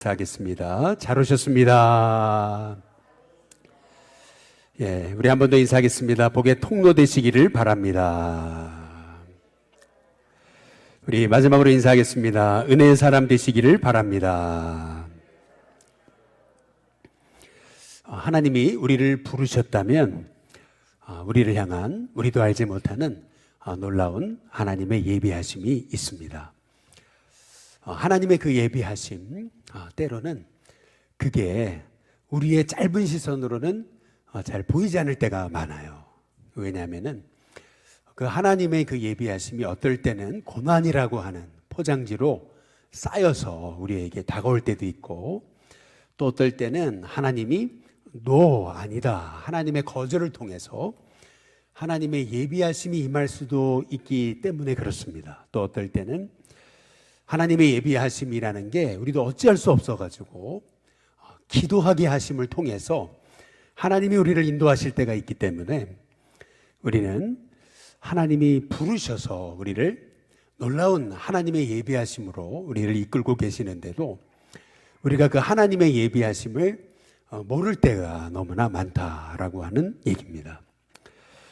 인사하겠습니다. 잘 오셨습니다. 우리 한 번 더 인사하겠습니다. 복의 통로 되시기를 바랍니다. 우리 마지막으로 인사하겠습니다. 은혜의 사람 되시기를 바랍니다. 하나님이 우리를 부르셨다면 우리를 향한 우리도 알지 못하는 놀라운 하나님의 예비하심이 있습니다. 하나님의 그 예비하심, 때로는 그게 우리의 짧은 시선으로는 잘 보이지 않을 때가 많아요. 왜냐하면은 그 하나님의 그 예비하심이 어떨 때는 고난이라고 하는 포장지로 쌓여서 우리에게 다가올 때도 있고, 또 어떨 때는 하나님이 아니다, 하나님의 거절을 통해서 하나님의 예비하심이 임할 수도 있기 때문에 그렇습니다. 또 어떨 때는 하나님의 예비하심이라는 게 우리도 어찌할 수 없어가지고 기도하게 하심을 통해서 하나님이 우리를 인도하실 때가 있기 때문에 우리는 하나님이 부르셔서 우리를 놀라운 하나님의 예비하심으로 우리를 이끌고 계시는데도 우리가 그 하나님의 예비하심을 모를 때가 너무나 많다라고 하는 얘기입니다.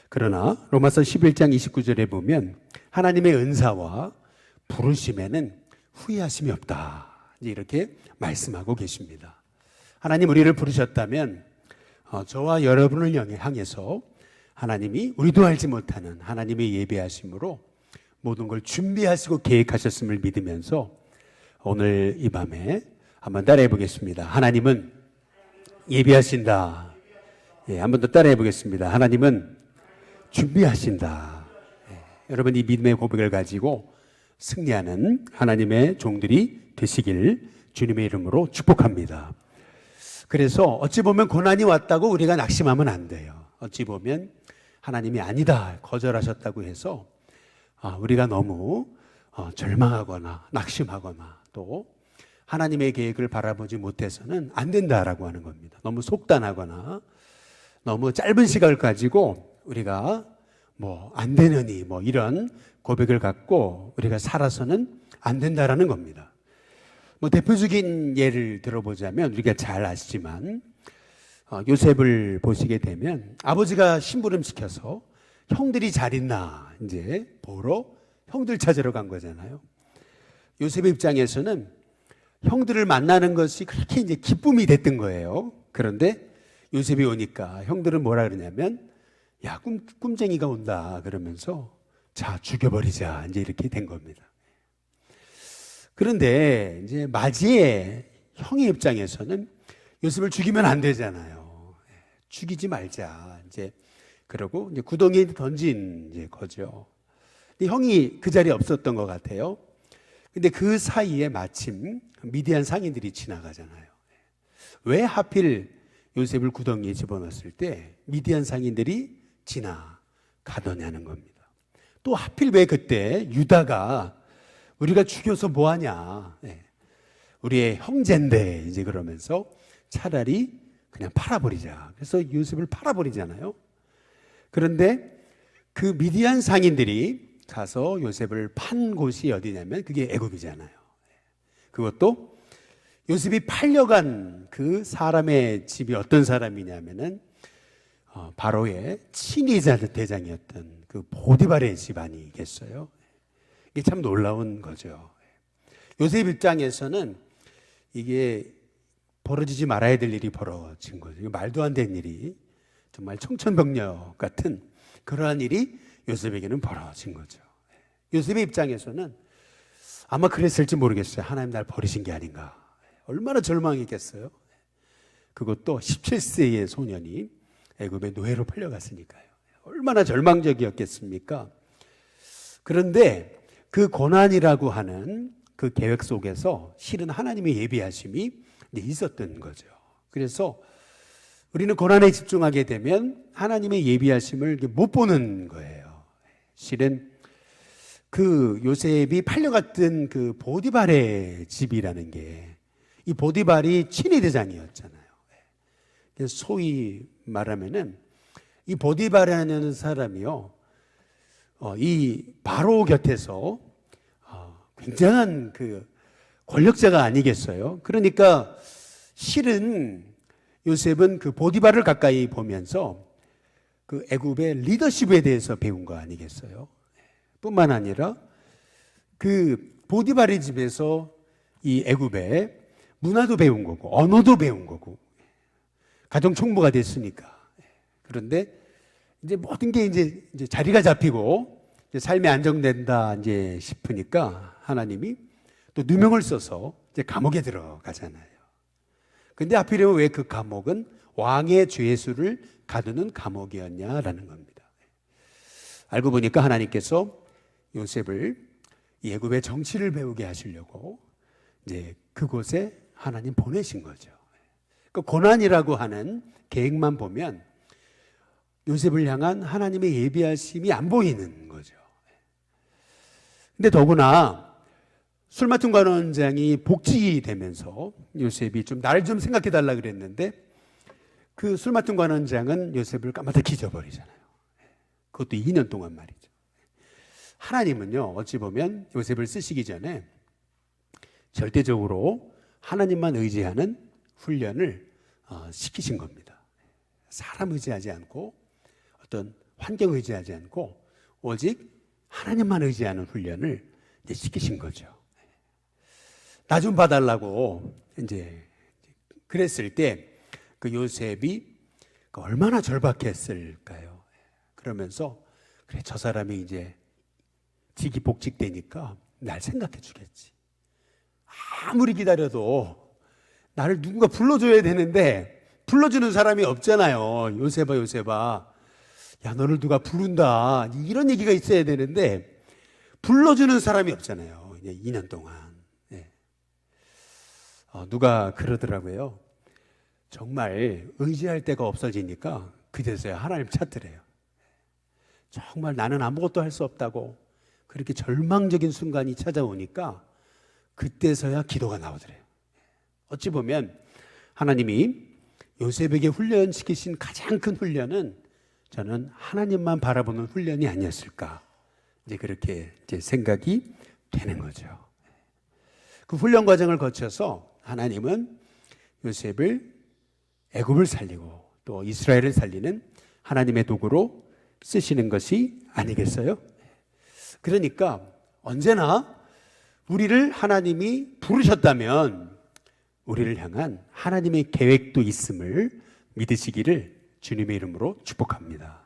그러나 로마서 11장 29절에 보면 하나님의 은사와 부르심에는 후회하심이 없다, 이렇게 말씀하고 계십니다. 하나님 우리를 부르셨다면 저와 여러분을 향해서 하나님이 우리도 알지 못하는 하나님의 예비하심으로 모든 걸 준비하시고 계획하셨음을 믿으면서 오늘 이 밤에 한번 따라해 보겠습니다. 하나님은 예비하신다. 한 번 더 따라해 보겠습니다. 하나님은 준비하신다. 여러분 이 믿음의 고백을 가지고 승리하는 하나님의 종들이 되시길 주님의 이름으로 축복합니다. 그래서 어찌 보면 고난이 왔다고 우리가 낙심하면 안 돼요. 어찌 보면 하나님이 아니다, 거절하셨다고 해서 우리가 너무 절망하거나 낙심하거나 또 하나님의 계획을 바라보지 못해서는 안 된다라고 하는 겁니다. 너무 속단하거나 너무 짧은 시간을 가지고 우리가 안 되느니 이런 고백을 갖고 우리가 살아서는 안 된다라는 겁니다. 대표적인 예를 들어보자면 우리가 잘 아시지만 요셉을 보시게 되면 아버지가 심부름 시켜서 형들이 잘 있나 이제 보러 형들 찾으러 간 거잖아요. 요셉의 입장에서는 형들을 만나는 것이 그렇게 이제 기쁨이 됐던 거예요. 그런데 요셉이 오니까 형들은 뭐라 그러냐면 야, 꿈쟁이가 온다 그러면서 자, 죽여버리자 이제 이렇게 된 겁니다. 그런데 이제 맞이의 형의 입장에서는 요셉을 죽이면 안 되잖아요. 죽이지 말자 이제 그러고 이제 구덩이에 던진 이제 거죠. 근데 형이 그 자리에 없었던 것 같아요. 근데 그 사이에 마침 미디안 상인들이 지나가잖아요. 왜 하필 요셉을 구덩이에 집어넣었을 때 미디안 상인들이 지나가더냐는 겁니다. 또 하필 왜 그때 유다가 우리가 죽여서 뭐하냐, 우리의 형제인데 이제 그러면서 차라리 그냥 팔아버리자. 그래서 요셉을 팔아버리잖아요. 그런데 그 미디안 상인들이 가서 요셉을 판 곳이 어디냐면 그게 애굽이잖아요. 그것도 요셉이 팔려간 그 사람의 집이 어떤 사람이냐면은 바로의 친위자 대장이었던 그 보디발의 집안이겠어요. 이게 참 놀라운 거죠. 요셉 입장에서는 이게 벌어지지 말아야 될 일이 벌어진 거죠. 말도 안 되는 일이, 정말 청천벽력 같은 그러한 일이 요셉에게는 벌어진 거죠. 요셉의 입장에서는 아마 그랬을지 모르겠어요. 하나님 날 버리신 게 아닌가. 얼마나 절망했겠어요. 그것도 17세의 소년이 애굽의 노예로 팔려갔으니까요. 얼마나 절망적이었겠습니까? 그런데 그 고난이라고 하는 그 계획 속에서 실은 하나님의 예비하심이 있었던 거죠. 그래서 우리는 고난에 집중하게 되면 하나님의 예비하심을 못 보는 거예요. 실은 그 요셉이 팔려갔던 그 보디발의 집이라는 게 이 보디발이 친위대장이었잖아요. 소위 말하면은 이 보디발이라는 사람이요, 이 바로 곁에서 굉장한 그 권력자가 아니겠어요? 그러니까 실은 요셉은 그 보디발을 가까이 보면서 그 애굽의 리더십에 대해서 배운 거 아니겠어요? 뿐만 아니라 그 보디발의 집에서 이 애굽의 문화도 배운 거고 언어도 배운 거고 가정 총무가 됐으니까. 그런데 이제 모든 게 이제 자리가 잡히고 이제 삶이 안정된다 이제 싶으니까 하나님이 또 누명을 써서 이제 감옥에 들어가잖아요. 근데 하필이면 왜 그 감옥은 왕의 죄수를 가두는 감옥이었냐라는 겁니다. 알고 보니까 하나님께서 요셉을 이 애굽의 정치를 배우게 하시려고 이제 그곳에 하나님 보내신 거죠. 그 고난이라고 하는 계획만 보면 요셉을 향한 하나님의 예비하심이 안 보이는 거죠. 근데 더구나 술 맡은 관원장이 복직되면서 요셉이 좀 나를 좀 생각해 달라 그랬는데 그 술 맡은 관원장은 요셉을 까마득히 잊어버리잖아요. 그것도 2년 동안 말이죠. 하나님은요, 어찌 보면 요셉을 쓰시기 전에 절대적으로 하나님만 의지하는 훈련을 시키신 겁니다. 사람 의지하지 않고 어떤 환경 의지하지 않고 오직 하나님만 의지하는 훈련을 이제 시키신 거죠. 나 좀 봐달라고 이제 그랬을 때 그 요셉이 얼마나 절박했을까요? 그러면서 그래 저 사람이 이제 직이 복직되니까 날 생각해 주겠지. 아무리 기다려도 나를 누군가 불러줘야 되는데 불러주는 사람이 없잖아요. 요셉아 요셉아 야 너를 누가 부른다 이런 얘기가 있어야 되는데 불러주는 사람이 없잖아요. 이제 2년 동안. 네. 누가 그러더라고요. 정말 의지할 데가 없어지니까 그제서야 하나님 찾더래요. 정말 나는 아무것도 할 수 없다고 그렇게 절망적인 순간이 찾아오니까 그때서야 기도가 나오더래요. 어찌 보면 하나님이 요셉에게 훈련시키신 가장 큰 훈련은 저는 하나님만 바라보는 훈련이 아니었을까 이제 그렇게 이제 생각이 되는 거죠. 그 훈련 과정을 거쳐서 하나님은 요셉을 애굽을 살리고 또 이스라엘을 살리는 하나님의 도구로 쓰시는 것이 아니겠어요? 그러니까 언제나 우리를 하나님이 부르셨다면 우리를 향한 하나님의 계획도 있음을 믿으시기를 주님의 이름으로 축복합니다.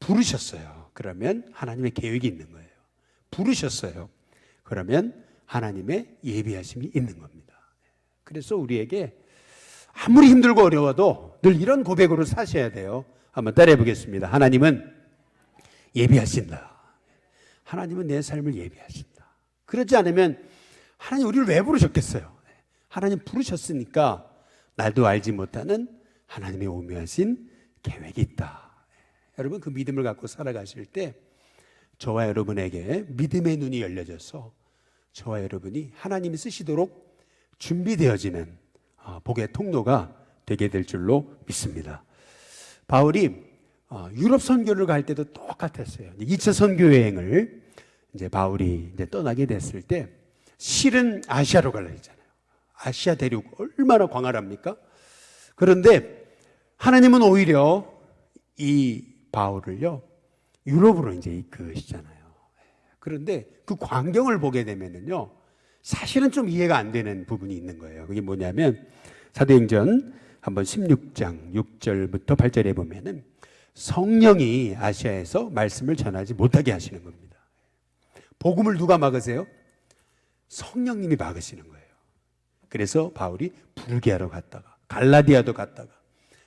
부르셨어요. 그러면 하나님의 계획이 있는 거예요. 부르셨어요. 그러면 하나님의 예비하심이 있는 겁니다. 그래서 우리에게 아무리 힘들고 어려워도 늘 이런 고백으로 사셔야 돼요. 한번 따라해 보겠습니다. 하나님은 예비하신다. 하나님은 내 삶을 예비하신다. 그렇지 않으면 하나님 우리를 왜 부르셨겠어요? 하나님 부르셨으니까 나도 알지 못하는 하나님의 오묘하신 계획이 있다. 여러분 그 믿음을 갖고 살아가실 때 저와 여러분에게 믿음의 눈이 열려져서 저와 여러분이 하나님이 쓰시도록 준비되어지는 복의 통로가 되게 될 줄로 믿습니다. 바울이 유럽 선교를 갈 때도 똑같았어요. 2차 선교 여행을 이제 바울이 이제 떠나게 됐을 때 실은 아시아로 가려 했잖아요. 아시아 대륙 얼마나 광활합니까? 그런데 하나님은 오히려 이 바울을요 유럽으로 이제 이끄시잖아요. 그런데 그 광경을 보게 되면은요 사실은 좀 이해가 안 되는 부분이 있는 거예요. 그게 뭐냐면 사도행전 한번 16장 6절부터 8절에 보면은 성령이 아시아에서 말씀을 전하지 못하게 하시는 겁니다. 복음을 누가 막으세요? 성령님이 막으시는 거예요. 그래서 바울이 부르기아로 갔다가 갈라디아도 갔다가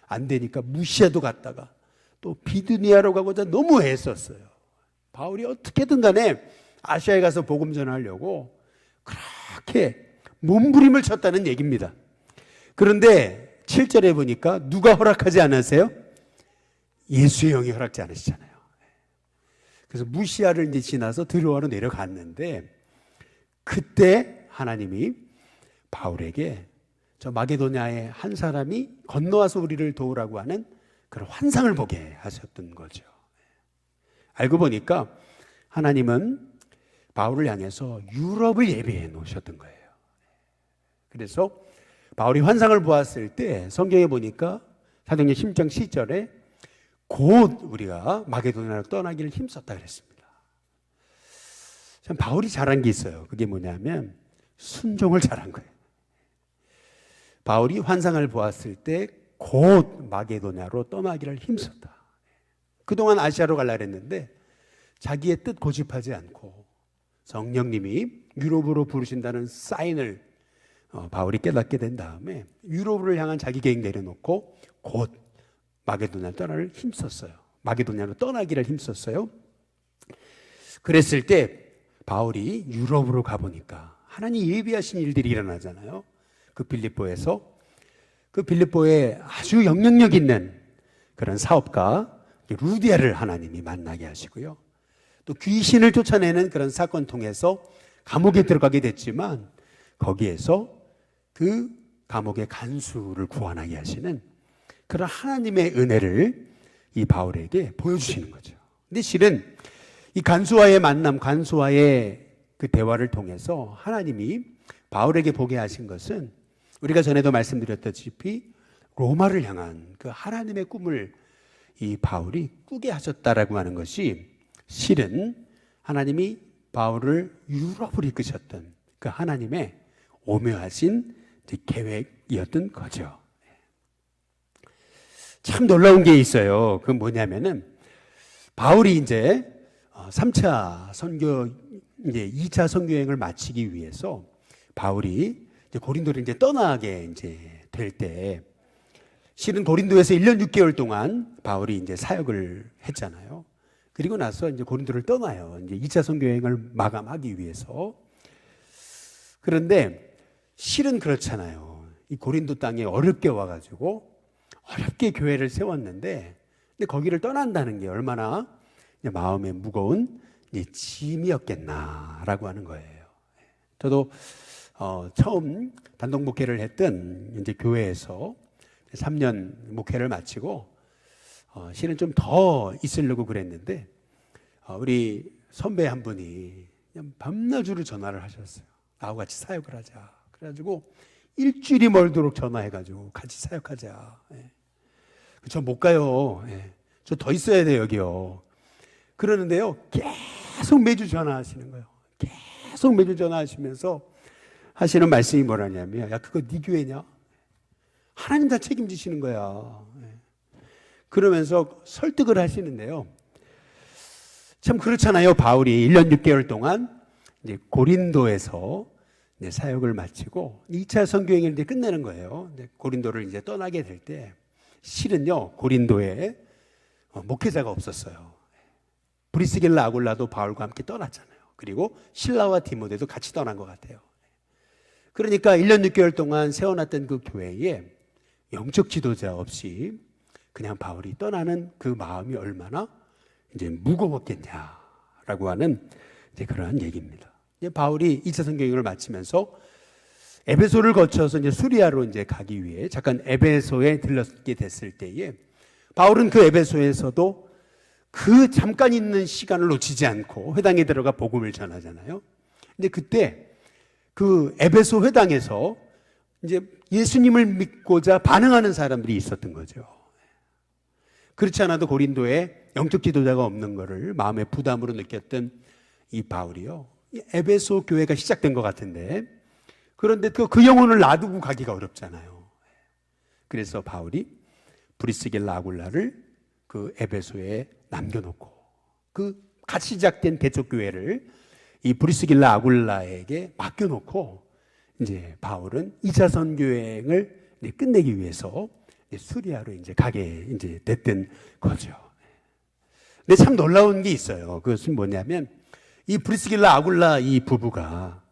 안 되니까 무시아도 갔다가 또 비두니아로 가고자 너무 애썼어요. 바울이 어떻게든 간에 아시아에 가서 복음 전하려고 그렇게 몸부림을 쳤다는 얘기입니다. 그런데 7절에 보니까 누가 허락하지 않으세요? 예수의 영이 허락지 않으시잖아요. 그래서 무시아를 이제 지나서 드로아로 내려갔는데 그때 하나님이 바울에게 저 마게도냐의 한 사람이 건너와서 우리를 도우라고 하는 그런 환상을 보게 하셨던 거죠. 알고 보니까 하나님은 바울을 향해서 유럽을 예비해 놓으셨던 거예요. 그래서 바울이 환상을 보았을 때 성경에 보니까 사도행전 10장 10절에 곧 우리가 마게도냐로 떠나기를 힘썼다 그랬습니다. 참 바울이 잘한 게 있어요. 그게 뭐냐면 순종을 잘한 거예요. 바울이 환상을 보았을 때 곧 마게도냐로 떠나기를 힘썼다. 그동안 아시아로 가려고 했는데 자기의 뜻 고집하지 않고 성령님이 유럽으로 부르신다는 사인을 바울이 깨닫게 된 다음에 유럽을 향한 자기 계획 내려놓고 곧 마게도냐로 떠나기를 힘썼어요. 마게도냐로 떠나기를 힘썼어요. 그랬을 때 바울이 유럽으로 가보니까 하나님 예비하신 일들이 일어나잖아요. 그 빌립보에 아주 영향력 있는 그런 사업가 루디아를 하나님이 만나게 하시고요. 또 귀신을 쫓아내는 그런 사건 통해서 감옥에 들어가게 됐지만 거기에서 그 감옥의 간수를 구원하게 하시는 그런 하나님의 은혜를 이 바울에게 보여주시는 거죠. 근데 실은 이 간수와의 만남, 간수와의 그 대화를 통해서 하나님이 바울에게 보게 하신 것은 우리가 전에도 말씀드렸다시피 로마를 향한 그 하나님의 꿈을 이 바울이 꾸게 하셨다라고 하는 것이 실은 하나님이 바울을 유럽으로 이끄셨던 그 하나님의 오묘하신 계획이었던 거죠. 참 놀라운 게 있어요. 그건 뭐냐면은 바울이 이제 3차 선교, 이제 2차 선교 여행을 마치기 위해서 바울이 이제 고린도를 이제 떠나게 이제 될 때 실은 고린도에서 1년 6개월 동안 바울이 이제 사역을 했잖아요. 그리고 나서 이제 고린도를 떠나요. 이제 2차 선교 여행을 마감하기 위해서. 그런데 실은 그렇잖아요. 이 고린도 땅에 어렵게 와가지고 어렵게 교회를 세웠는데 근데 거기를 떠난다는 게 얼마나 마음에 무거운 짐이었겠나라고 하는 거예요. 저도 처음 단독 목회를 했던 이제 교회에서 3년 목회를 마치고 실은 좀 더 있으려고 그랬는데 우리 선배 한 분이 그냥 밤낮으로 전화를 하셨어요. 나하고 같이 사역을 하자. 그래가지고 일주일이 멀도록 전화해가지고 같이 사역하자. 저 못 가요. 저 더 있어야 돼요 여기요. 그러는데요 계속 매주 전화하시는 거예요. 계속 매주 전화하시면서 하시는 말씀이 뭐라냐면 야 그거 네 교회냐? 하나님 다 책임지시는 거야. 그러면서 설득을 하시는데요. 참 그렇잖아요. 바울이 1년 6개월 동안 이제 고린도에서 이제 사역을 마치고 2차 선교행을 이제 끝내는 거예요. 고린도를 이제 떠나게 될 때 실은요 고린도에 목회자가 없었어요. 브리스길라 아굴라도 바울과 함께 떠났잖아요. 그리고 실라와 디모데도 같이 떠난 것 같아요. 그러니까 1년 6개월 동안 세워놨던 그 교회에 영적 지도자 없이 그냥 바울이 떠나는 그 마음이 얼마나 이제 무거웠겠냐라고 하는 이제 그러한 얘기입니다. 이제 바울이 2차 선교행을 마치면서 에베소를 거쳐서 이제 수리아로 이제 가기 위해 잠깐 에베소에 들렀게 됐을 때에 바울은 그 에베소에서도 그 잠깐 있는 시간을 놓치지 않고 회당에 들어가 복음을 전하잖아요. 근데 그때 그 에베소 회당에서 이제 예수님을 믿고자 반응하는 사람들이 있었던 거죠. 그렇지 않아도 고린도에 영적 지도자가 없는 것을 마음의 부담으로 느꼈던 이 바울이요. 에베소 교회가 시작된 것 같은데 그런데 그 영혼을 놔두고 가기가 어렵잖아요. 그래서 바울이 브리스길라 아굴라를 그 에베소에 남겨놓고 그 같이 시작된 대초교회를 이 브리스길라 아굴라에게 맡겨놓고 이제 바울은 2차 선교행을 끝내기 위해서 수리아로 이제 가게 이제 됐던 거죠. 근데 참 놀라운 게 있어요. 그것은 뭐냐면 이 브리스길라 아굴라 이 부부가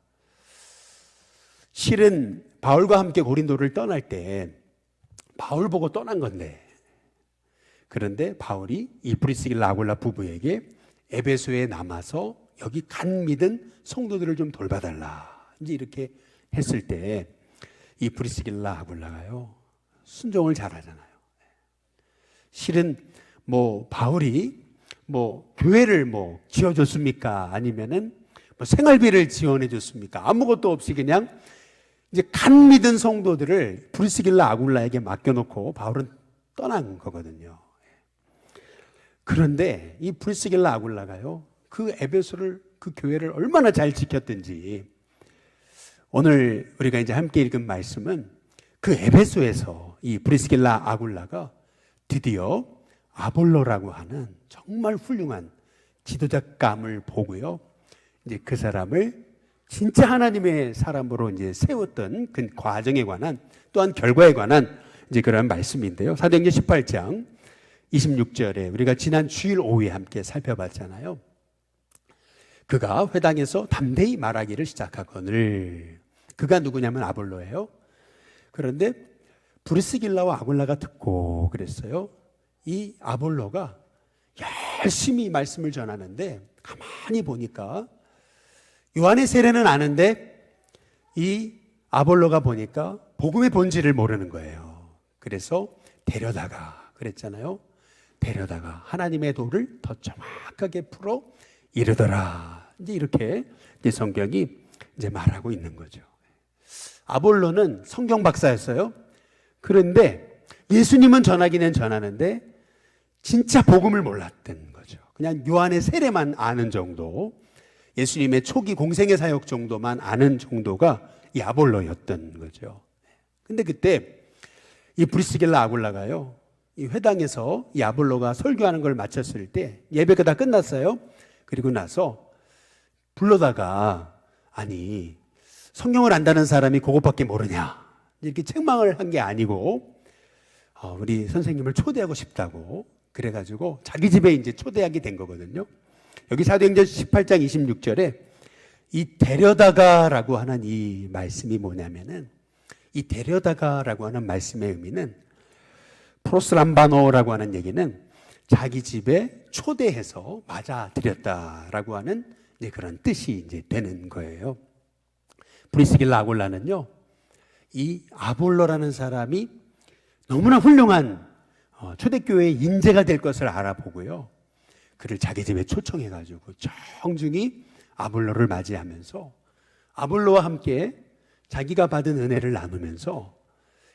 실은 바울과 함께 고린도를 떠날 때 바울 보고 떠난 건데 그런데 바울이 이 브리스길라 아굴라 부부에게 에베소에 남아서 여기 간 믿은 성도들을 좀 돌봐달라 이제 이렇게 했을 때 이 브리스길라 아굴라가요 순종을 잘하잖아요. 실은 뭐 바울이 뭐 교회를 뭐 지어줬습니까? 아니면은 뭐 생활비를 지원해줬습니까? 아무것도 없이 그냥 이제 간 믿은 성도들을 브리스길라 아굴라에게 맡겨놓고 바울은 떠난 거거든요. 그런데 이 브리스길라 아굴라가요, 그 에베소를, 그 교회를 얼마나 잘 지켰든지, 오늘 우리가 이제 함께 읽은 말씀은 그 에베소에서 이 브리스길라 아굴라가 드디어 아볼로라고 하는 정말 훌륭한 지도자감을 보고요, 이제 그 사람을 진짜 하나님의 사람으로 이제 세웠던 그 과정에 관한, 또한 결과에 관한 이제 그런 말씀인데요. 사도행전 18장 26절에 우리가 지난 주일 오후에 함께 살펴봤잖아요. 그가 회당에서 담대히 말하기를 시작하거늘. 그가 누구냐면 아볼로예요. 그런데 브리스길라와 아굴라가 듣고 그랬어요. 이 아볼로가 열심히 말씀을 전하는데 가만히 보니까 요한의 세례는 아는데 이 아볼로가 보니까 복음의 본질을 모르는 거예요. 그래서 데려다가 그랬잖아요. 데려다가 하나님의 도를 더 정확하게 풀어 이르더라. 이제 이렇게 이제 성경이 이제 말하고 있는 거죠. 아볼로는 성경 박사였어요. 그런데 예수님은 전하기는 전하는데 진짜 복음을 몰랐던 거죠. 그냥 요한의 세례만 아는 정도, 예수님의 초기 공생의 사역 정도만 아는 정도가 이 아볼로였던 거죠. 근데 그때 이 브리스길라 아굴라가요, 이 회당에서 이 아볼로가 설교하는 걸 마쳤을 때 예배가 다 끝났어요. 그리고 나서 불러다가, 아니 성경을 안다는 사람이 그것밖에 모르냐, 이렇게 책망을 한 게 아니고 우리 선생님을 초대하고 싶다고 그래가지고 자기 집에 이제 초대하게 된 거거든요. 여기 사도행전 18장 26절에 이 데려다가라고 하는 이 말씀이 뭐냐면은, 이 데려다가라고 하는 말씀의 의미는 프로스람바노라고 하는 얘기는 자기 집에 초대해서 맞아들였다라고 하는 이제 그런 뜻이 이제 되는 거예요. 브리스길라 아굴라는요, 이 아볼로라는 사람이 너무나 훌륭한 초대교회의 인재가 될 것을 알아보고요, 그를 자기 집에 초청해가지고 정중히 아볼로를 맞이하면서 아볼로와 함께 자기가 받은 은혜를 나누면서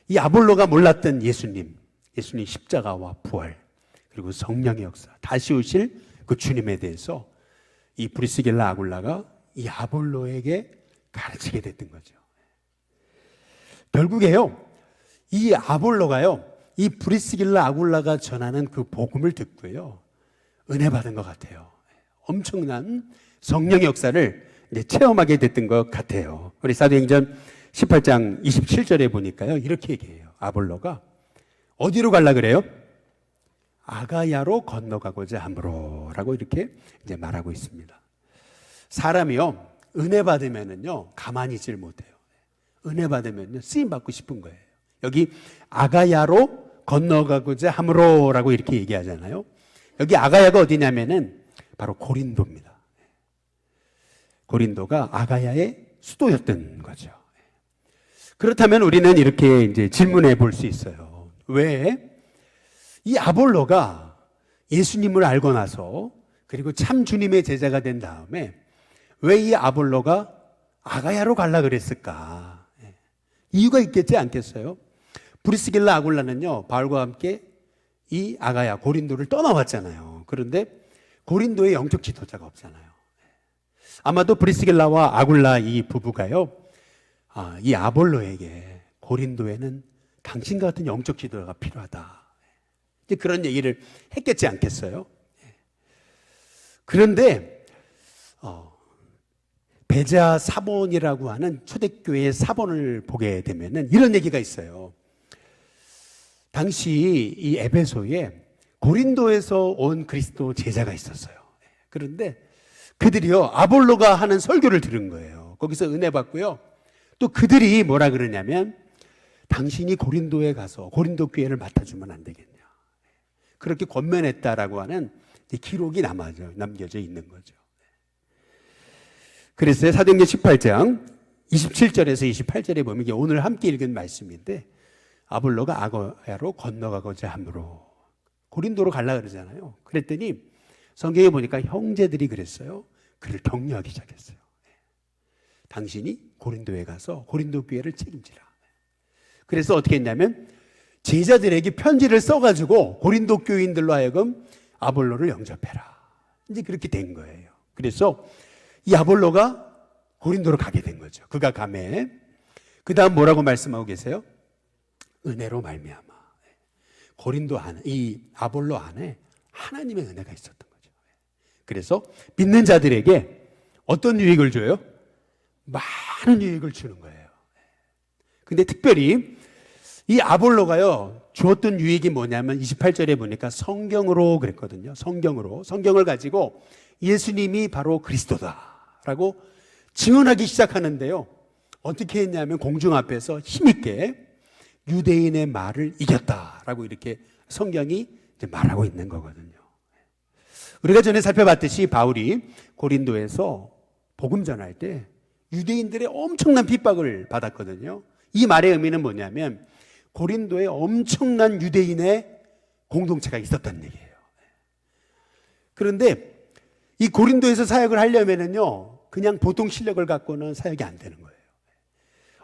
이 아볼로가 몰랐던 예수님 십자가와 부활, 그리고 성령의 역사, 다시 오실 그 주님에 대해서 이 브리스길라 아굴라가 이 아볼로에게 가르치게 됐던 거죠. 결국에요, 이 아볼로가요, 이 브리스길라 아굴라가 전하는 그 복음을 듣고요, 은혜 받은 것 같아요. 엄청난 성령의 역사를 이제 체험하게 됐던 것 같아요. 우리 사도행전 18장 27절에 보니까요, 이렇게 얘기해요. 아볼로가 어디로 갈라 그래요? 아가야로 건너가고자 함으로라고 이렇게 이제 말하고 있습니다. 사람이요, 은혜 받으면은요 가만히 있질 못해요. 은혜 받으면요 쓰임 받고 싶은 거예요. 여기 아가야로 건너가고자 함으로라고 이렇게 얘기하잖아요. 여기 아가야가 어디냐면은 바로 고린도입니다. 고린도가 아가야의 수도였던 거죠. 그렇다면 우리는 이렇게 이제 질문해 볼 수 있어요. 왜 이 아볼로가 예수님을 알고 나서, 그리고 참 주님의 제자가 된 다음에 왜 이 아볼로가 아가야로 갈라 그랬을까? 이유가 있겠지 않겠어요? 브리스길라 아굴라는요, 바울과 함께 이 아가야 고린도를 떠나왔잖아요. 그런데 고린도에 영적 지도자가 없잖아요. 아마도 브리스길라와 아굴라 이 부부가요, 이 아볼로에게 고린도에는 당신 같은 영적 지도자가 필요하다, 이제 그런 얘기를 했겠지 않겠어요? 그런데 베자 사본이라고 하는 초대교회의 사본을 보게 되면은 이런 얘기가 있어요. 당시 이 에베소에 고린도에서 온 그리스도 제자가 있었어요. 그런데 그들이요, 아볼로가 하는 설교를 들은 거예요. 거기서 은혜 받고요, 또 그들이 뭐라 그러냐면, 당신이 고린도에 가서 고린도 교회를 맡아주면 안 되겠냐, 그렇게 권면했다라고 하는 기록이 남겨져 있는 거죠. 그래서 사도행전 18장 27절에서 28절에 보면, 이게 오늘 함께 읽은 말씀인데, 아볼로가 아가야로 건너가고자 함으로, 고린도로 갈라 그러잖아요. 그랬더니 성경에 보니까 형제들이 그랬어요. 그를 격려하기 시작했어요. 당신이 고린도에 가서 고린도 교회를 책임지라. 그래서 어떻게 했냐면 제자들에게 편지를 써가지고 고린도 교인들로 하여금 아볼로를 영접해라. 이제 그렇게 된 거예요. 그래서 이 아볼로가 고린도로 가게 된 거죠. 그가 가매. 그 다음 뭐라고 말씀하고 계세요? 은혜로 말미암아. 고린도 안에, 이 아볼로 안에 하나님의 은혜가 있었던 거죠. 그래서 믿는 자들에게 어떤 유익을 줘요? 많은 유익을 주는 거예요. 근데 특별히 이 아볼로가요, 주었던 유익이 뭐냐면 28절에 보니까 성경으로 그랬거든요. 성경으로. 성경을 가지고 예수님이 바로 그리스도다라고 증언하기 시작하는데요. 어떻게 했냐면 공중 앞에서 힘있게 유대인의 말을 이겼다라고 이렇게 성경이 이제 말하고 있는 거거든요. 우리가 전에 살펴봤듯이 바울이 고린도에서 복음 전할 때 유대인들의 엄청난 핍박을 받았거든요. 이 말의 의미는 뭐냐면 고린도에 엄청난 유대인의 공동체가 있었다는 얘기예요. 그런데 이 고린도에서 사역을 하려면은요, 그냥 보통 실력을 갖고는 사역이 안 되는 거예요.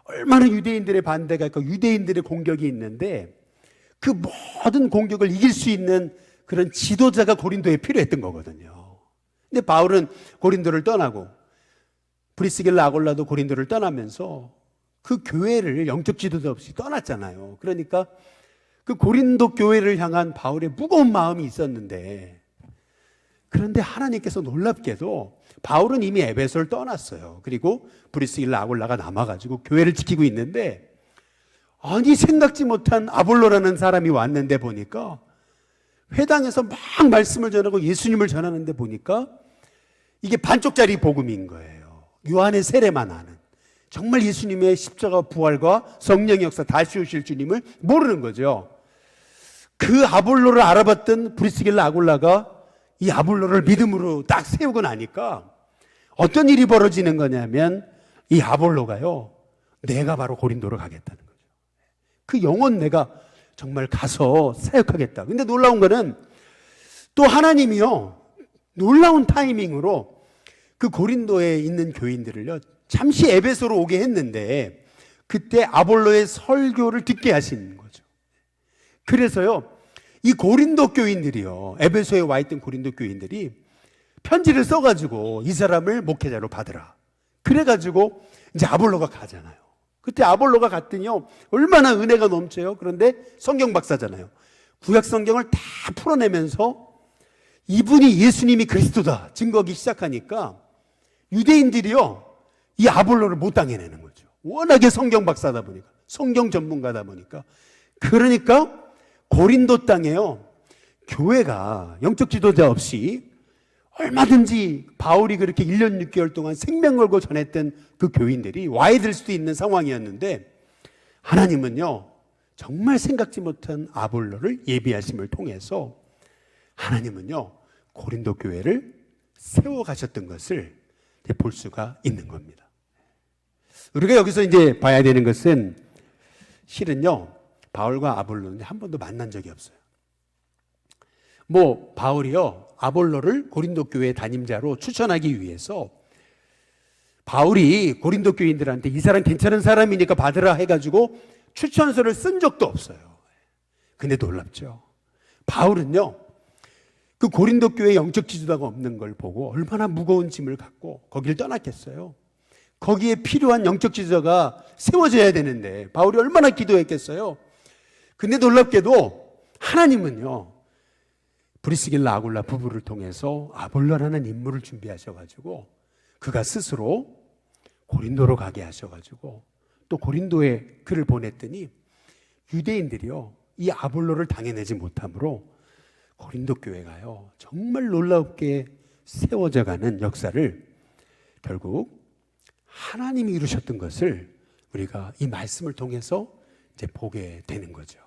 얼마나 유대인들의 반대가 있고 유대인들의 공격이 있는데 그 모든 공격을 이길 수 있는 그런 지도자가 고린도에 필요했던 거거든요. 근데 바울은 고린도를 떠나고 브리스길라 아골라도 고린도를 떠나면서 그 교회를 영적 지도자 없이 떠났잖아요. 그러니까 그 고린도 교회를 향한 바울의 무거운 마음이 있었는데, 그런데 하나님께서 놀랍게도 바울은 이미 에베소를 떠났어요. 그리고 브리스길라 아골라가 남아가지고 교회를 지키고 있는데, 아니 생각지 못한 아볼로라는 사람이 왔는데 보니까 회당에서 막 말씀을 전하고 예수님을 전하는데 보니까 이게 반쪽짜리 복음인 거예요. 요한의 세례만 하는, 정말 예수님의 십자가 부활과 성령의 역사 다시 오실 주님을 모르는 거죠. 그 아볼로를 알아봤던 브리스길라 아골라가 이 아볼로를 믿음으로 딱 세우고 나니까 어떤 일이 벌어지는 거냐면 이 아볼로가요, 내가 바로 고린도로 가겠다는 거죠. 그 영혼 내가 정말 가서 사역하겠다. 근데 놀라운 거는 또 하나님이요, 놀라운 타이밍으로 그 고린도에 있는 교인들을요 잠시 에베소로 오게 했는데 그때 아볼로의 설교를 듣게 하신 거죠. 그래서요 이 고린도 교인들이요, 에베소에 와 있던 고린도 교인들이 편지를 써가지고 이 사람을 목회자로 받으라. 그래가지고 이제 아볼로가 가잖아요. 그때 아볼로가 갔더니요 얼마나 은혜가 넘쳐요. 그런데 성경 박사잖아요. 구약 성경을 다 풀어내면서 이분이 예수님이 그리스도다 증거하기 시작하니까 유대인들이요 이 아볼로를 못 당해내는 거죠. 워낙에 성경 박사다 보니까, 성경 전문가다 보니까. 그러니까 고린도 땅에요 교회가 영적 지도자 없이 얼마든지 바울이 그렇게 1년 6개월 동안 생명 걸고 전했던 그 교인들이 와야 될 수도 있는 상황이었는데, 하나님은요 정말 생각지 못한 아볼로를 예비하심을 통해서 하나님은요 고린도 교회를 세워가셨던 것을 볼 수가 있는 겁니다. 우리가 여기서 이제 봐야 되는 것은 실은요 바울과 아볼로는 한 번도 만난 적이 없어요. 뭐 바울이요 아볼로를 고린도 교회 담임자로 추천하기 위해서 바울이 고린도 교인들한테 이 사람 괜찮은 사람이니까 받으라 해가지고 추천서를 쓴 적도 없어요. 근데 놀랍죠. 바울은요 그 고린도 교회 영적 지도자가 없는 걸 보고 얼마나 무거운 짐을 갖고 거기를 떠났겠어요. 거기에 필요한 영적 지도자가 세워져야 되는데 바울이 얼마나 기도했겠어요. 근데 놀랍게도 하나님은요 브리스길라 아굴라 부부를 통해서 아볼로라는 인물을 준비하셔가지고 그가 스스로 고린도로 가게 하셔가지고 또 고린도에 그를 보냈더니 유대인들이요 이 아볼로를 당해내지 못함으로 고린도 교회가요 정말 놀랍게 세워져가는 역사를 결국 하나님이 이루셨던 것을 우리가 이 말씀을 통해서 이제 보게 되는 거죠.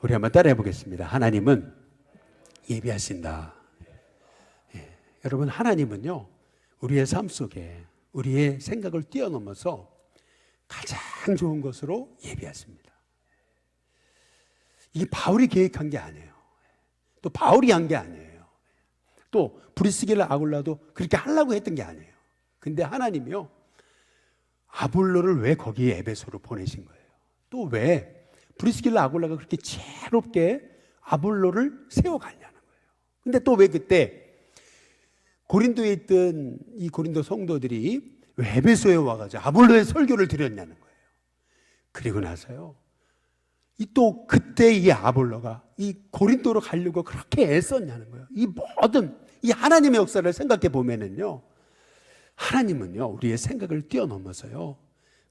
우리 한번 따라해 보겠습니다. 하나님은 예비하신다. 예. 여러분 하나님은요 우리의 삶 속에 우리의 생각을 뛰어넘어서 가장 좋은 것으로 예비하십니다. 이게 바울이 계획한 게 아니에요. 또 바울이 한 게 아니에요. 또 브리스길라 아굴라도 그렇게 하려고 했던 게 아니에요. 근데 하나님이요, 아볼로를 왜 거기에 에베소로 보내신 거예요? 또 왜 브리스길라 아굴라가 그렇게 지혜롭게 아볼로를 세워가냐는 거예요. 근데 또 왜 그때 고린도에 있던 이 고린도 성도들이 왜 에베소에 와가지고 아볼로의 설교를 드렸냐는 거예요. 그리고 나서요, 또 그때 이 아볼로가 이 고린도로 가려고 그렇게 애썼냐는 거예요. 이 모든 이 하나님의 역사를 생각해 보면은요, 하나님은요, 우리의 생각을 뛰어넘어서요,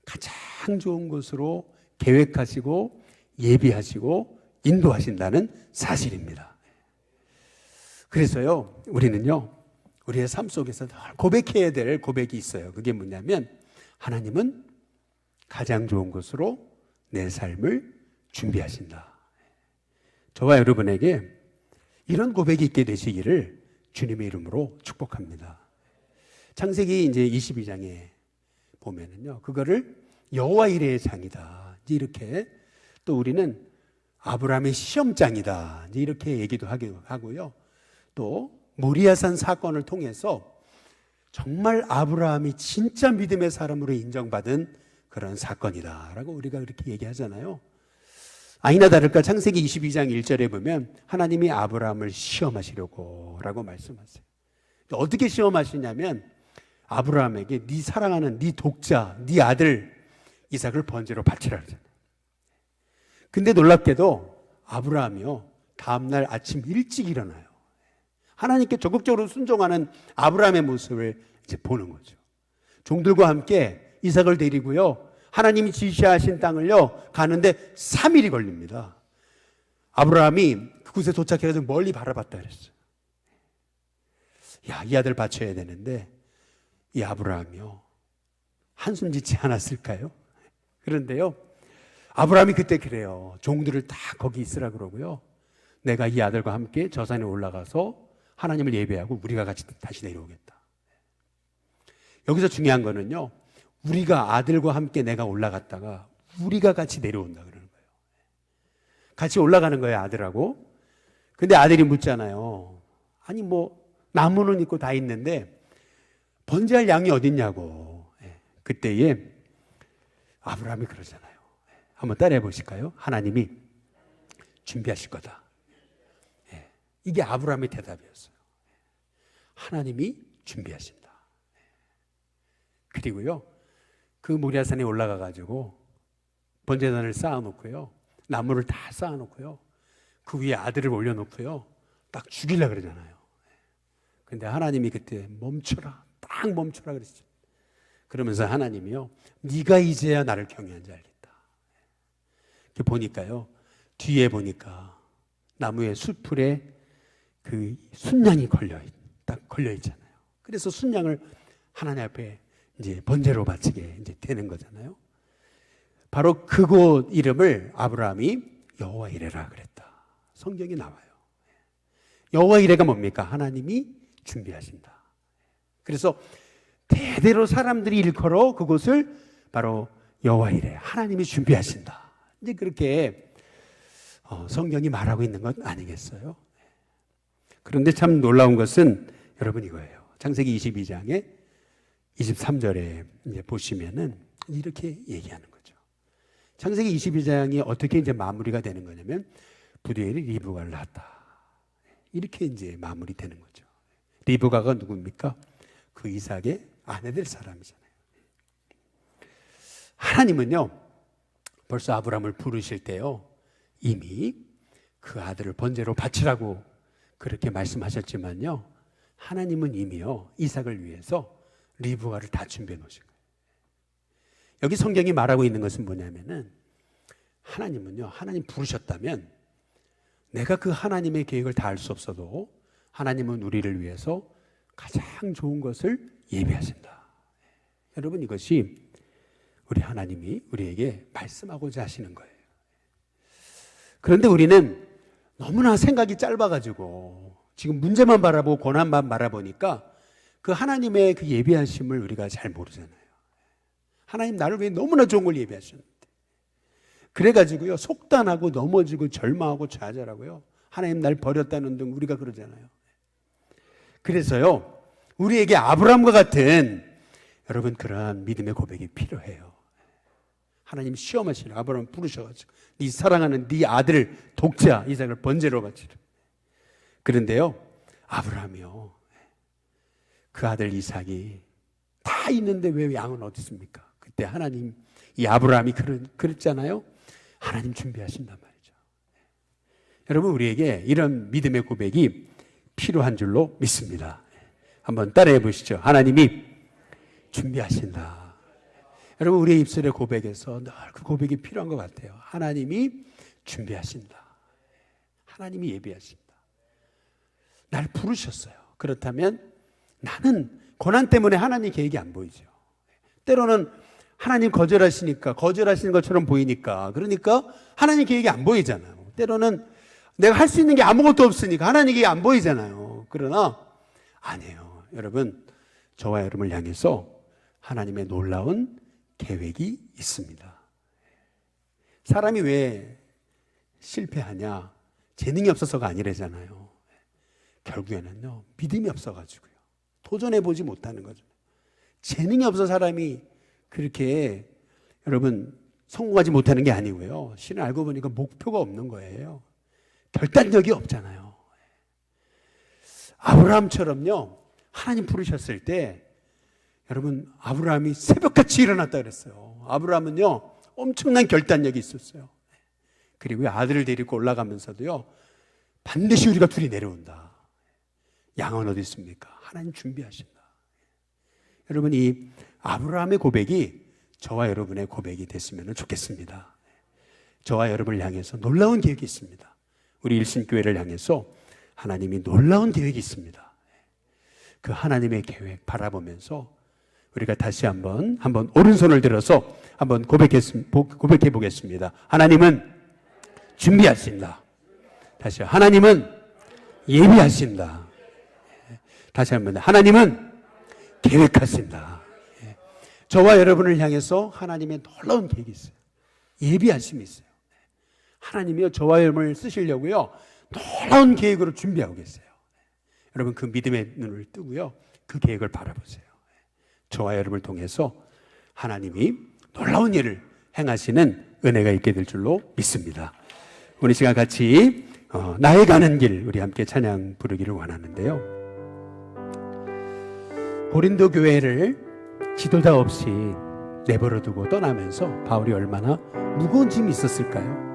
가장 좋은 것으로 계획하시고 예비하시고 인도하신다는 사실입니다. 그래서요, 우리는요, 우리의 삶 속에서 늘 고백해야 될 고백이 있어요. 그게 뭐냐면, 하나님은 가장 좋은 것으로 내 삶을 준비하신다. 저와 여러분에게 이런 고백이 있게 되시기를 주님의 이름으로 축복합니다. 창세기 이제 22장에 보면은요, 그거를 여호와 이레의 장이다, 이렇게, 또 우리는 아브라함의 시험장이다, 이제 이렇게 얘기도 하고요. 또 모리아산 사건을 통해서 정말 아브라함이 진짜 믿음의 사람으로 인정받은 그런 사건이다라고 우리가 그렇게 얘기하잖아요. 아니나 다를까 창세기 22장 1절에 보면 하나님이 아브라함을 시험하시려고 라고 말씀하세요. 어떻게 시험하시냐면, 아브라함에게 네 사랑하는 네 독자, 네 아들 이삭을 번제로 바치라 그러잖아요. 근데 놀랍게도 아브라함이요, 다음날 아침 일찍 일어나요. 하나님께 적극적으로 순종하는 아브라함의 모습을 이제 보는 거죠. 종들과 함께 이삭을 데리고요, 하나님이 지시하신 땅을요 가는데 3일이 걸립니다. 아브라함이 그곳에 도착해서 멀리 바라봤다 그랬어요. 야, 이 아들 바쳐야 되는데 이 아브라함이요, 한숨 짓지 않았을까요? 그런데요, 아브라함이 그때 그래요. 종들을 다 거기 있으라 그러고요, 내가 이 아들과 함께 저 산에 올라가서 하나님을 예배하고 우리가 같이 다시 내려오겠다. 여기서 중요한 거는요, 우리가 아들과 함께 내가 올라갔다가 우리가 같이 내려온다 그러는 거예요. 같이 올라가는 거예요, 아들하고. 근데 아들이 묻잖아요. 아니 뭐 나무는 있고 다 있는데 번제할 양이 어딨냐고. 그때에 아브라함이 그러잖아요. 한번 따라해 보실까요? 하나님이 준비하실 거다. 이게 아브라함의 대답이었어요. 하나님이 준비하신다. 그리고요, 그 모리아산에 올라가 가지고 번제단을 쌓아놓고요, 나무를 다 쌓아놓고요, 그 위에 아들을 올려놓고요, 딱 죽이려고 그러잖아요. 근데 하나님이 그때 멈춰라, 딱 멈춰라 그랬죠. 그러면서 하나님이요, 네가 이제야 나를 경외한지 알겠다. 이렇게 보니까요, 뒤에 보니까 나무의 숯불에 그 순양이 딱 걸려 있잖아요. 그래서 순양을 하나님 앞에 이제 번제로 바치게 이제 되는 거잖아요. 바로 그곳 이름을 아브라함이 여호와 이레라 그랬다. 성경에 나와요. 여호와 이레가 뭡니까? 하나님이 준비하신다. 그래서 대대로 사람들이 일컬어 그곳을 바로 여호와 이레, 하나님이 준비하신다, 이제 그렇게 성경이 말하고 있는 것 아니겠어요? 그런데 참 놀라운 것은 여러분 이거예요. 창세기 22장에 23절에 이제 보시면은 이렇게 얘기하는 거죠. 창세기 22장이 어떻게 이제 마무리가 되는 거냐면, 부두엘이 리브가를 낳았다, 이렇게 이제 마무리되는 거죠. 리브가가 누굽니까? 그 이삭의 아내 될 사람이잖아요. 하나님은요, 벌써 아브라함을 부르실 때요, 이미 그 아들을 번제로 바치라고 그렇게 말씀하셨지만요, 하나님은 이미요, 이삭을 위해서 리브가를 다 준비해 놓으신 거예요. 여기 성경이 말하고 있는 것은 뭐냐면은, 하나님은요, 하나님 부르셨다면 내가 그 하나님의 계획을 다 알 수 없어도 하나님은 우리를 위해서 가장 좋은 것을 예비하신다. 여러분, 이것이 우리 하나님이 우리에게 말씀하고자 하시는 거예요. 그런데 우리는 너무나 생각이 짧아가지고 지금 문제만 바라보고 고난만 바라보니까 그 하나님의 그 예비하심을 우리가 잘 모르잖아요. 하나님 나를 위해 너무나 좋은 걸 예비하셨는데, 그래가지고요, 속단하고 넘어지고 절망하고 좌절하고요, 하나님 날 버렸다는 등 우리가 그러잖아요. 그래서요, 우리에게 아브라함과 같은 여러분, 그러한 믿음의 고백이 필요해요. 하나님 시험하시는 아브라함 부르셔가지고 네 사랑하는 네 아들 독자 이삭을 번제로 바치라. 그런데요, 아브라함이요, 그 아들 이삭이 다 있는데 왜 양은 어디 있습니까? 그때 하나님, 이 아브라함이 그랬잖아요. 하나님 준비하신단 말이죠. 여러분, 우리에게 이런 믿음의 고백이 필요한 줄로 믿습니다. 한번 따라해 보시죠. 하나님이 준비하신다. 여러분, 우리의 입술의 고백에서 늘 그 고백이 필요한 것 같아요. 하나님이 준비하신다. 하나님이 예비하신다. 날 부르셨어요. 그렇다면 나는 고난 때문에 하나님 계획이 안 보이죠. 때로는 하나님 거절하시니까, 거절하시는 것처럼 보이니까, 그러니까 하나님 계획이 안 보이잖아요. 때로는 내가 할 수 있는 게 아무것도 없으니까 하나님 계획이 안 보이잖아요. 그러나 아니에요. 여러분, 저와 여러분을 향해서 하나님의 놀라운 계획이 있습니다. 사람이 왜 실패하냐? 재능이 없어서가 아니래잖아요. 결국에는요, 믿음이 없어가지고요. 도전해보지 못하는 거죠. 재능이 없어 사람이 그렇게 여러분 성공하지 못하는 게 아니고요. 실은 알고 보니까 목표가 없는 거예요. 결단력이 없잖아요. 아브라함처럼요, 하나님 부르셨을 때 여러분, 아브라함이 새벽같이 일어났다 그랬어요. 아브라함은요, 엄청난 결단력이 있었어요. 그리고 아들을 데리고 올라가면서도요, 반드시 우리가 둘이 내려온다. 양은 어디 있습니까? 하나님 준비하신다. 여러분, 이 아브라함의 고백이 저와 여러분의 고백이 됐으면 좋겠습니다. 저와 여러분을 향해서 놀라운 계획이 있습니다. 우리 일신교회를 향해서 하나님이 놀라운 계획이 있습니다. 그 하나님의 계획 바라보면서 우리가 다시 한번 오른손을 들어서 한번 고백해 보겠습니다. 하나님은 준비하신다. 다시 하나님은 예비하신다. 다시 한번 하나님은 계획하신다. 저와 여러분을 향해서 하나님의 놀라운 계획이 있어요. 예비하심이 있어요. 하나님이요, 저와 여러분을 쓰시려고요, 놀라운 계획으로 준비하고 계세요. 여러분, 그 믿음의 눈을 뜨고요, 그 계획을 바라보세요. 저와 여러분을 통해서 하나님이 놀라운 일을 행하시는 은혜가 있게 될 줄로 믿습니다. 오늘 시간 같이 나의 가는 길, 우리 함께 찬양 부르기를 원하는데요. 고린도 교회를 지도자 없이 내버려 두고 떠나면서 바울이 얼마나 무거운 짐이 있었을까요?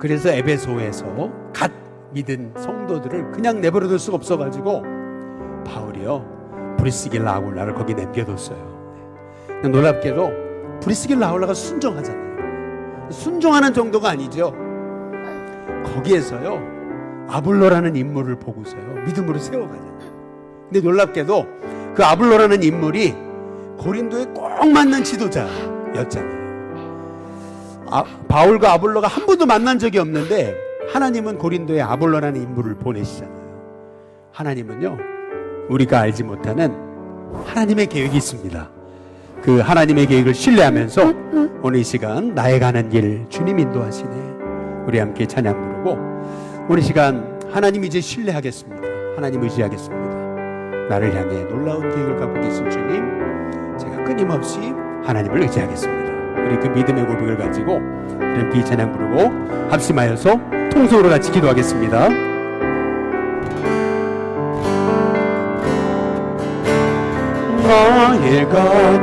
그래서 에베소에서 갓 믿은 성도들을 그냥 내버려 둘 수가 없어가지고 바울이요, 브리스길라 아굴라를 거기 남겨뒀어요. 놀랍게도 브리스길라 아굴라가 순종하잖아요. 순종하는 정도가 아니죠. 거기에서요, 아블로라는 인물을 보고서요, 믿음으로 세워가잖아요. 근데 놀랍게도 그 아블로라는 인물이 고린도에 꼭 맞는 지도자였잖아요. 바울과 아볼로가 한 번도 만난 적이 없는데 하나님은 고린도에 아볼로라는 인물을 보내시잖아요. 하나님은요, 우리가 알지 못하는 하나님의 계획이 있습니다. 그 하나님의 계획을 신뢰하면서 오늘 이 시간 나의 가는 길 주님 인도하시네. 우리 함께 찬양 부르고 오늘 이 시간 하나님 이제 신뢰하겠습니다. 하나님 의지하겠습니다. 나를 향해 놀라운 계획을 갖고 계신 주님, 제가 끊임없이 하나님을 의지하겠습니다. 우리 그 믿음의 고백을 가지고 이런 비찬양 부르고 합심하여서 통성으로 같이 기도하겠습니다. 나의 가